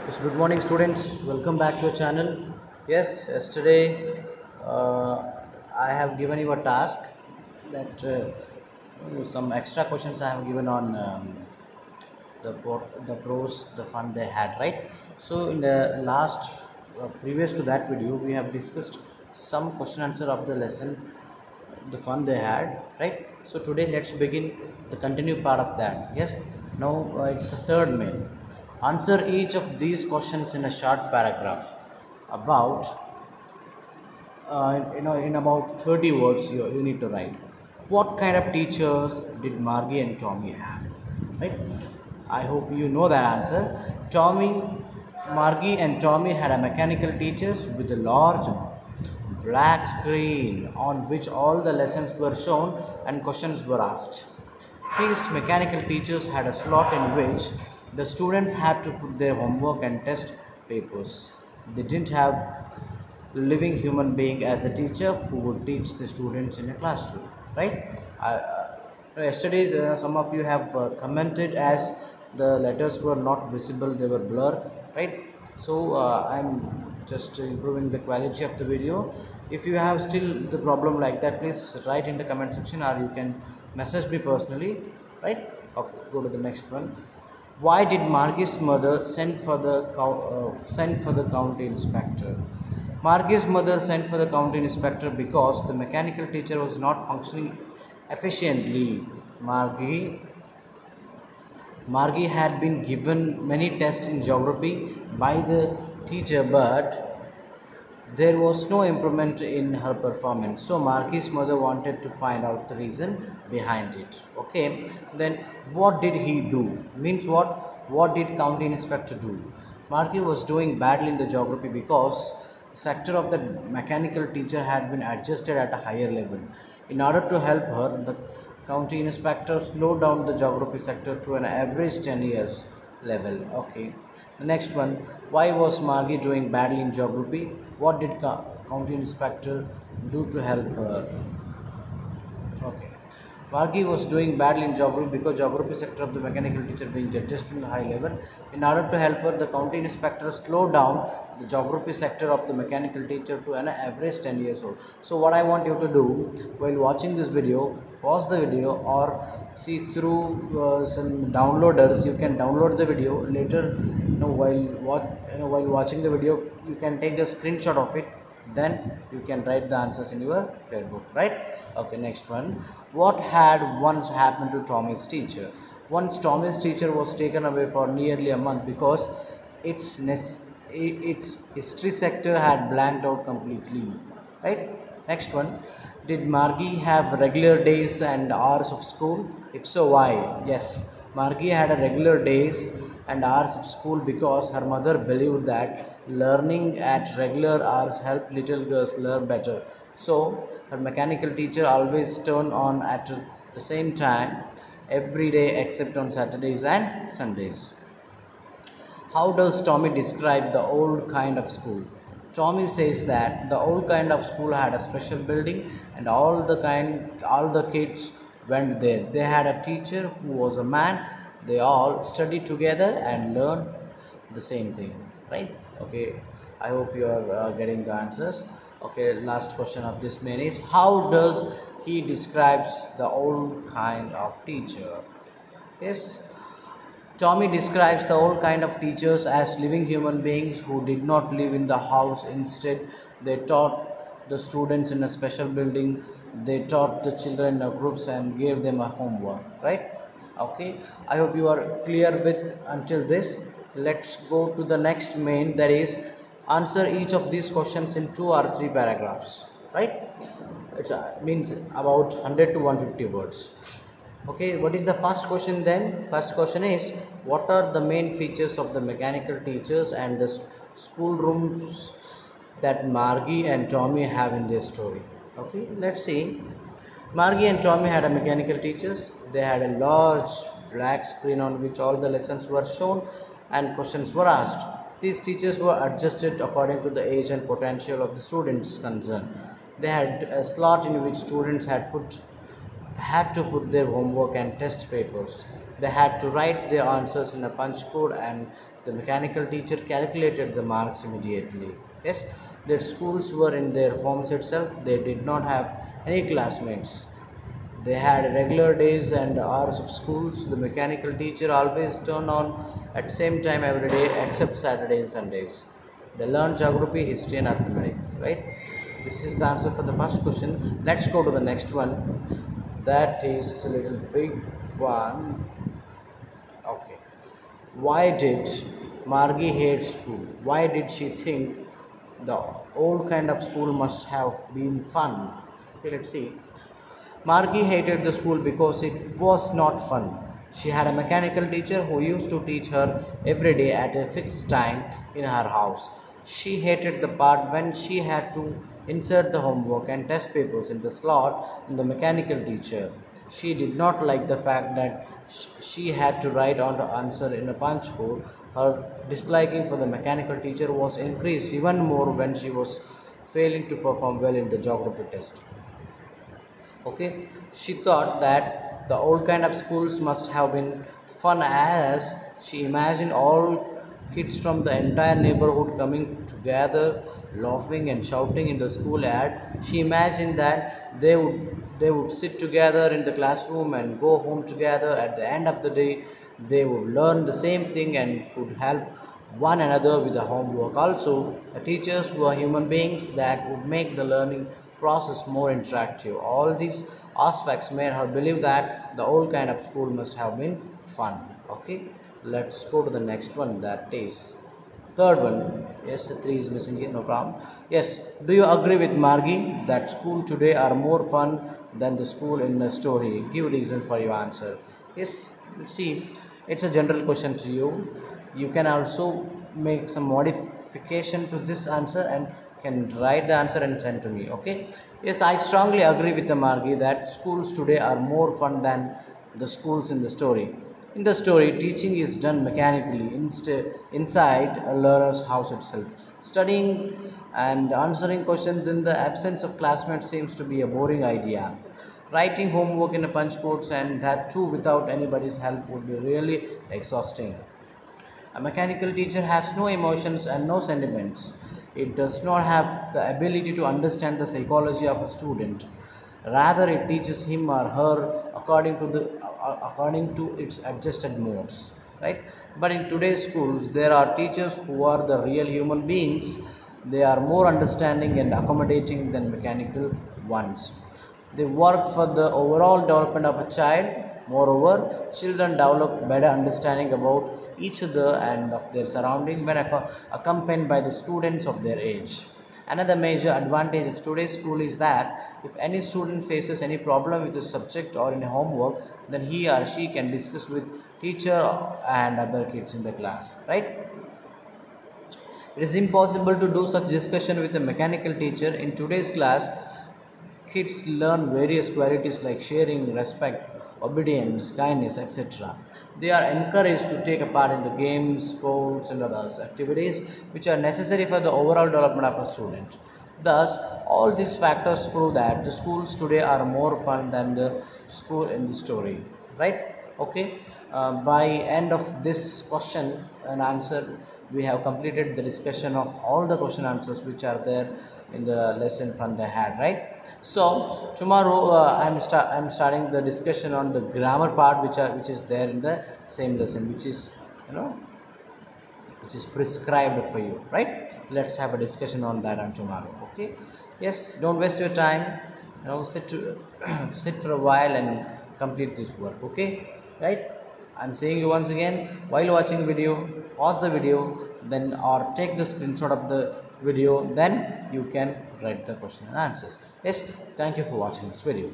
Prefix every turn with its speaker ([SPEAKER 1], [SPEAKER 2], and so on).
[SPEAKER 1] Yes, good morning, students. Welcome back to your channel. Yes, yesterday I have given you a task that some extra questions I have given on the pros, the fun they had, right? So in the last previous to that video, we have discussed some question answer of the lesson, the fun they had, right? So today let's begin the continue part of that. Yes, now it's the third main. Answer each of these questions in a short paragraph about in about 30 words you need to write. What kind of teachers did Margie and Tommy have? Right? I hope you know that answer. Margie and Tommy had a mechanical teachers with a large black screen on which all the lessons were shown and questions were asked. These mechanical teachers had a slot in which the students had to put their homework and test papers. They didn't have living human being as a teacher who would teach the students in a classroom, right? Yesterday, some of you have commented as the letters were not visible, they were blurred, right? So I'm just improving the quality of the video. If you have still the problem like that, please write in the comment section or you can message me personally, right? Okay, go to the next one. Why did Margie's mother send for the county inspector? Margie's mother sent for the county inspector because the mechanical teacher was not functioning efficiently. Margie had been given many tests in geography by the teacher, but there was no improvement in her performance. So Margie's mother wanted to find out the reason behind it. Okay, then what did he do? Means what? What did county inspector do? Margie was doing badly in the geography because the sector of the mechanical teacher had been adjusted at a higher level. In order to help her, the county inspector slowed down the geography sector to an average 10 years level. Okay. The next one, why was Margie doing badly in geography? What did county inspector do to help her? Okay. Margie was doing badly in geography because geography sector of the mechanical teacher being adjusted to high level. In order to help her, the county inspector slowed down the geography sector of the mechanical teacher to an average 10 years old. So what I want you to do while watching this video, pause the video or see through some downloaders. You can download the video later. While watching the video, you can take the screenshot of it, then you can write the answers in your fair right? Okay, next one. What had once happened to Tommy's teacher? Once Tommy's teacher was taken away for nearly a month because its history sector had blanked out completely, right? Next one. Did Margie have regular days and hours of school? If so, why? Yes, Margie had a regular days and hours of school because her mother believed that learning at regular hours helped little girls learn better. So, her mechanical teacher always turned on at the same time every day except on Saturdays and Sundays. How does Tommy describe the old kind of school? Tommy says that the old kind of school had a special building and all the kids went there. They had a teacher who was a man. They all studied together and learned the same thing, right? Okay, I hope you are getting the answers. Okay, last question of this man is, how does he describes the old kind of teacher? Yes, Tommy describes the old kind of teachers as living human beings who did not live in the house. Instead, they taught the students in a special building. They taught the children in groups and gave them a homework, right? Okay, I hope you are clear with until this. Let's go to the next main, that is answer each of these questions in 2 or 3 paragraphs, right? It means about 100 to 150 words. Okay, what is the first question then? First question is, what are the main features of the mechanical teachers and the school rooms that Margie and Tommy have in their story? Okay, let's see. Margie and Tommy had a mechanical teachers. They had a large black screen on which all the lessons were shown and questions were asked. These teachers were adjusted according to the age and potential of the students concerned. They had a slot in which students had to put their homework and test papers. They had to write their answers in a punch code and The mechanical teacher calculated the marks immediately. Yes, their schools were in their homes itself. They did not have any classmates. They had regular days and hours of schools. The mechanical teacher always turned on at same time every day except Saturday and Sundays. They learned geography, history and arithmetic. Right? This is the answer for the first question. Let's go to the next one. That is a little big one. Okay. Why did Margie hate school? Why did she think the old kind of school must have been fun? Okay, let's see. Margie hated the school because it was not fun. She had a mechanical teacher who used to teach her every day at a fixed time in her house. She hated the part when she had to insert the homework and test papers in the slot in the mechanical teacher. She did not like the fact that she had to write on the answer in a punch code. Her disliking for the mechanical teacher was increased even more when she was failing to perform well in the geography test. Okay, she thought that the old kind of schools must have been fun, as she imagined all kids from the entire neighborhood coming together, laughing and shouting in the school ad. She imagined that they would sit together in the classroom and go home together. At the end of the day, they would learn the same thing and could help one another with the homework. Also, the teachers were human beings that would make the learning process more interactive. All these aspects made her believe that the old kind of school must have been fun. Okay, let's go to the next one. That is third one. Yes, three is missing here, no problem. Yes, do you agree with Margie that school today are more fun than the school in the story? Give reason for your answer. Yes, let's see. It's a general question to you. You can also make some modification to this answer and can write the answer and send to me. Okay, yes, I strongly agree with the Margie that schools today are more fun than the schools in the story. In the story, teaching is done mechanically inside a learner's house itself. Studying and answering questions in the absence of classmates seems to be a boring idea. Writing homework in a punch codes, and that too without anybody's help, would be really exhausting. A mechanical teacher has no emotions and no sentiments. It does not have the ability to understand the psychology of a student. Rather, it teaches him or her according to its adjusted modes. Right? But in today's schools, there are teachers who are the real human beings. They are more understanding and accommodating than mechanical ones. They work for the overall development of a child. Moreover, children develop better understanding about each other and of their surrounding when accompanied by the students of their age. Another major advantage of today's school is that if any student faces any problem with a subject or in a homework, then he or she can discuss with teacher and other kids in the class. Right? It is impossible to do such discussion with a mechanical teacher. In today's class, kids learn various qualities like sharing, respect, obedience, kindness, etc. They are encouraged to take a part in the games, sports, and other activities which are necessary for the overall development of a student. Thus, all these factors prove that the schools today are more fun than the school in the story. Right? Okay. By end of this question and answer, we have completed the discussion of all the question answers which are there in the lesson from the had. Right? So tomorrow I'm starting the discussion on the grammar part which is there in the same lesson, which is which is prescribed for you. Right? Let's have a discussion on that on tomorrow. Okay? Yes. Don't waste your time. Sit sit for a while and complete this work. Okay? Right? I'm saying you once again, while watching the video, pause the video, then or take the screenshot of the video, then you can write the question and answers. Yes, thank you for watching this video.